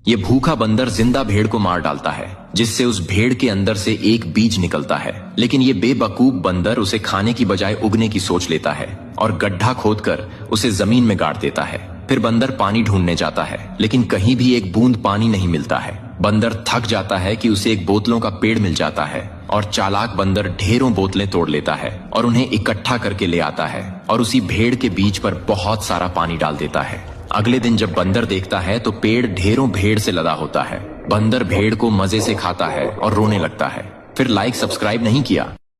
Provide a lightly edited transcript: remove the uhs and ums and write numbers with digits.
ये भूखा बंदर जिंदा भेड़ को मार डालता है, जिससे उस भेड़ के अंदर से एक बीज निकलता है। लेकिन ये बेवकूफ बंदर उसे खाने की बजाय उगने की सोच लेता है और गड्ढा खोदकर उसे जमीन में गाड़ देता है। फिर बंदर पानी ढूंढने जाता है, लेकिन कहीं भी एक बूंद पानी नहीं मिलता है। बंदर थक जाता है कि उसे एक बोतलों का पेड़ मिल जाता है और चालाक बंदर ढेरों बोतलें तोड़ लेता है और उन्हें इकट्ठा करके ले आता है और उसी भेड़ के बीच पर बहुत सारा पानी डाल देता है। अगले दिन जब बंदर देखता है तो पेड़ ढेरों भेड़ से लदा होता है। बंदर भेड़ को मजे से खाता है और रोने लगता है। फिर लाइक सब्सक्राइब नहीं किया।